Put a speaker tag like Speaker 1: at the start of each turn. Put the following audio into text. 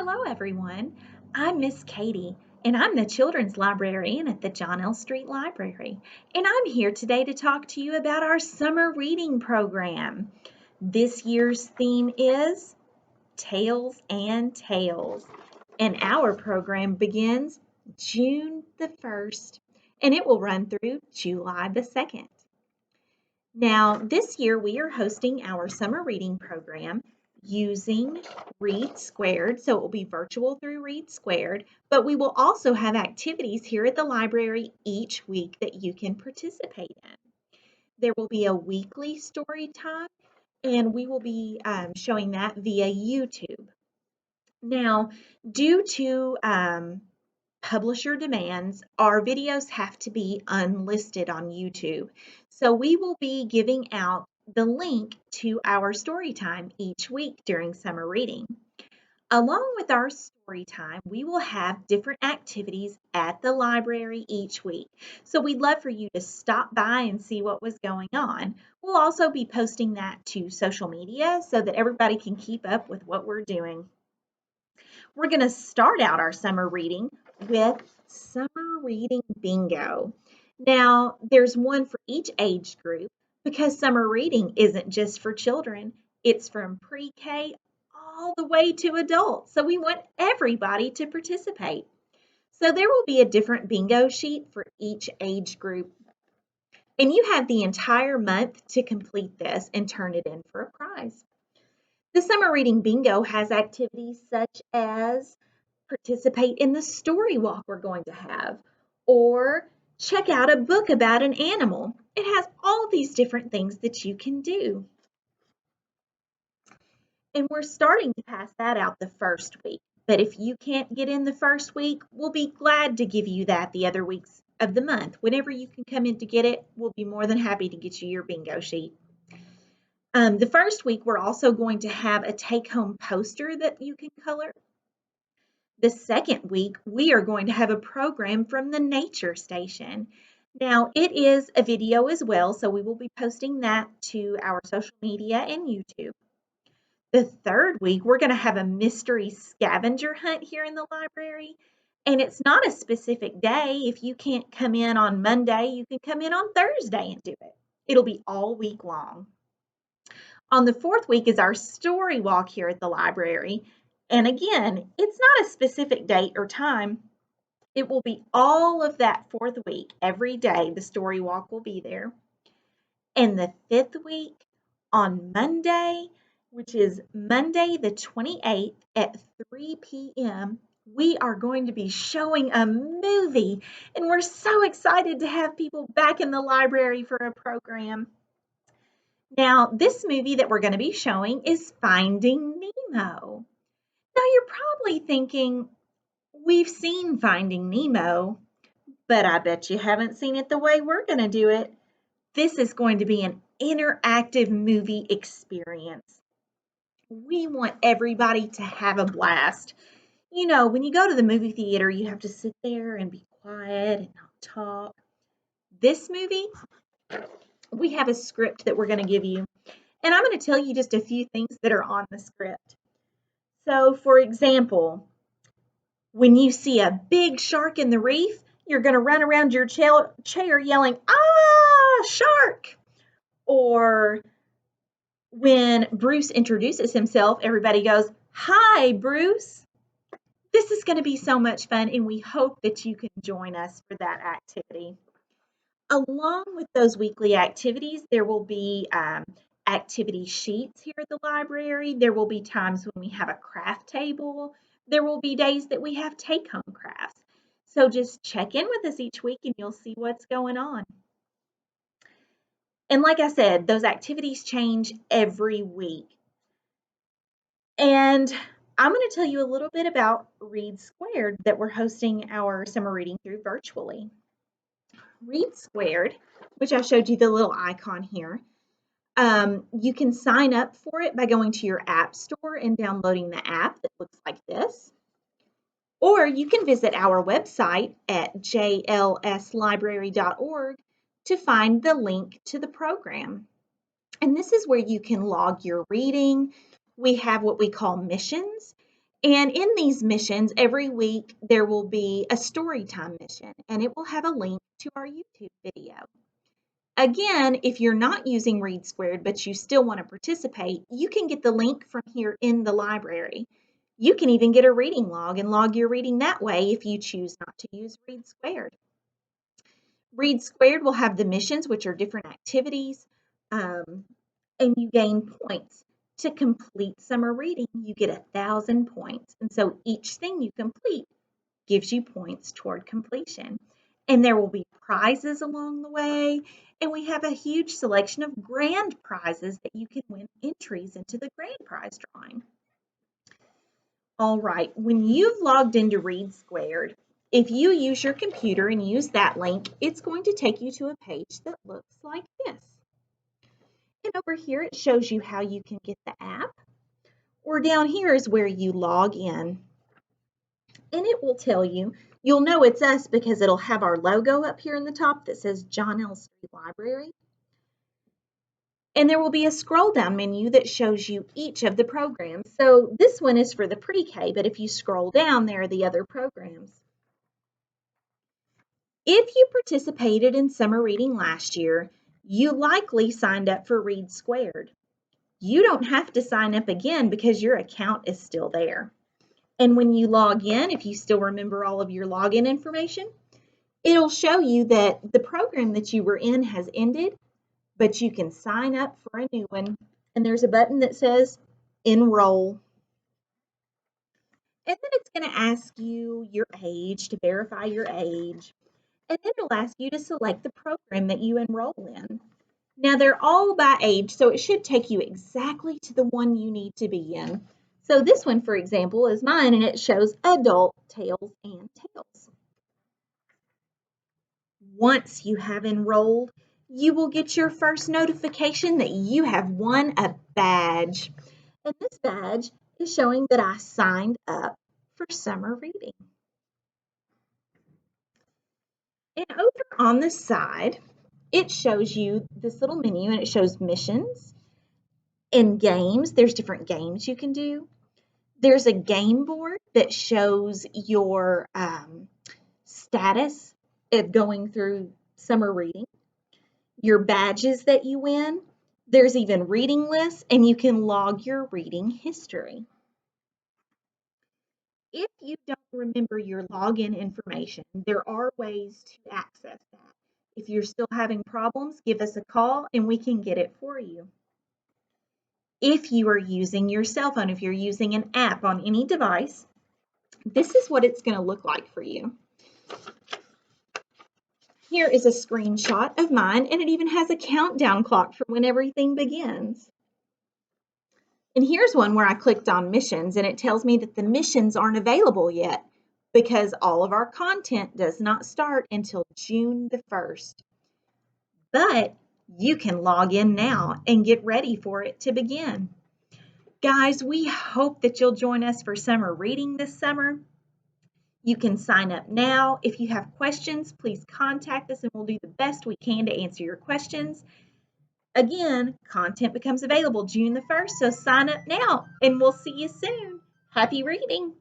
Speaker 1: Hello, everyone. I'm Miss Katie, and I'm the children's librarian at the John L. Street Library. And I'm here today to talk to you about our summer reading program. This year's theme is Tales and Tales, and our program begins June the 1st, and it will run through July the 2nd. Now, this year we are hosting our summer reading program using ReadSquared, so it will be virtual through ReadSquared, but we will also have activities here at the library each week that you can participate in. There will be a weekly story time, and we will be showing that via YouTube. Now, due to publisher demands, our videos have to be unlisted on YouTube. So we will be giving out the link to our story time each week during summer reading. Along with our story time, we will have different activities at the library each week. So we'd love for you to stop by and see what was going on. We'll also be posting that to social media so that everybody can keep up with what we're doing. We're going to start out our summer reading with Summer Reading Bingo. Now, there's one for each age group because summer reading isn't just for children, it's from pre-K all the way to adults. So we want everybody to participate. So there will be a different bingo sheet for each age group. And you have the entire month to complete this and turn it in for a prize. The Summer Reading Bingo has activities such as participate in the story walk we're going to have, or check out a book about an animal. It has all these different things that you can do. And we're starting to pass that out the first week. But if you can't get in the first week, we'll be glad to give you that the other weeks of the month. Whenever you can come in to get it, we'll be more than happy to get you your bingo sheet. The first week, we're also going to have a take-home poster that you can color. The second week, we are going to have a program from the Nature Station. Now, it is a video as well, so we will be posting that to our social media and YouTube. The third week, we're going to have a mystery scavenger hunt here in the library, and it's not a specific day. If you can't come in on Monday, you can come in on Thursday and do it. It'll be all week long. On the fourth week is our story walk here at the library. And again, it's not a specific date or time. It will be all of that fourth week. Every day, the story walk will be there. And the fifth week, on Monday, which is Monday the 28th at 3 p.m., we are going to be showing a movie. And we're so excited to have people back in the library for a program. Now, this movie that we're going to be showing is Finding Nemo. Now, you're probably thinking, we've seen Finding Nemo, but I bet you haven't seen it the way we're going to do it. This is going to be an interactive movie experience. We want everybody to have a blast. You know, when you go to the movie theater, you have to sit there and be quiet and not talk. This movie, we have a script that we're going to give you. And I'm going to tell you just a few things that are on the script. So, for example, when you see a big shark in the reef, you're going to run around your chair yelling, "Ah, shark!" Or when Bruce introduces himself, everybody goes, "Hi, Bruce." This is going to be so much fun, and we hope that you can join us for that activity. Along with those weekly activities, there will be activity sheets here at the library. There will be times when we have a craft table. There will be days that we have take-home crafts. So just check in with us each week and you'll see what's going on. And like I said, those activities change every week. And I'm going to tell you a little bit about ReadSquared that we're hosting our summer reading through virtually. ReadSquared, which I showed you the little icon here, you can sign up for it by going to your app store and downloading the app that looks like this. Or you can visit our website at jlslibrary.org to find the link to the program. And this is where you can log your reading. We have what we call missions, And in these missions, every week there will be a story time mission, and it will have a link to our YouTube video. Again, if you're not using ReadSquared, but you still want to participate, you can get the link from here in the library. You can even get a reading log and log your reading that way if you choose not to use ReadSquared. ReadSquared will have the missions, which are different activities, and you gain points. To complete summer reading, you get 1,000 points. And so each thing you complete gives you points toward completion. And there will be prizes along the way. And we have a huge selection of grand prizes that you can win entries into the grand prize drawing. All right, when you've logged into ReadSquared, if you use your computer and use that link, it's going to take you to a page that looks like this. And over here, it shows you how you can get the app. Or down here is where you log in. And it will tell you, you'll know it's us because it'll have our logo up here in the top that says John L. Street Library. And there will be a scroll down menu that shows you each of the programs. So this one is for the pre-K, but if you scroll down, there are the other programs. If you participated in summer reading last year, you likely signed up for ReadSquared. You don't have to sign up again because your account is still there. And when you log in, if you still remember all of your login information, it'll show you that the program that you were in has ended, but you can sign up for a new one. And there's a button that says Enroll. And then it's going to ask you your age to verify your age. And then it'll ask you to select the program that you enroll in. Now they're all by age, so it should take you exactly to the one you need to be in. So this one, for example, is mine, and it shows Adult Tales and Tales. Once you have enrolled, you will get your first notification that you have won a badge. And this badge is showing that I signed up for summer reading. And over on the side, it shows you this little menu, and it shows missions and games. There's different games you can do. There's a game board that shows your status of going through summer reading, your badges that you win. There's even reading lists, and you can log your reading history. If you don't remember your login information, there are ways to access that. If you're still having problems, give us a call and we can get it for you. If you are using your cell phone, if you're using an app on any device, this is what it's going to look like for you. Here is a screenshot of mine, and it even has a countdown clock for when everything begins. And here's one where I clicked on missions, and it tells me that the missions aren't available yet because all of our content does not start until June the 1st. But you can log in now and get ready for it to begin. Guys, we hope that you'll join us for summer reading this summer. You can sign up now. If you have questions, please contact us and we'll do the best we can to answer your questions. Again, content becomes available June the 1st, so sign up now and we'll see you soon. Happy reading!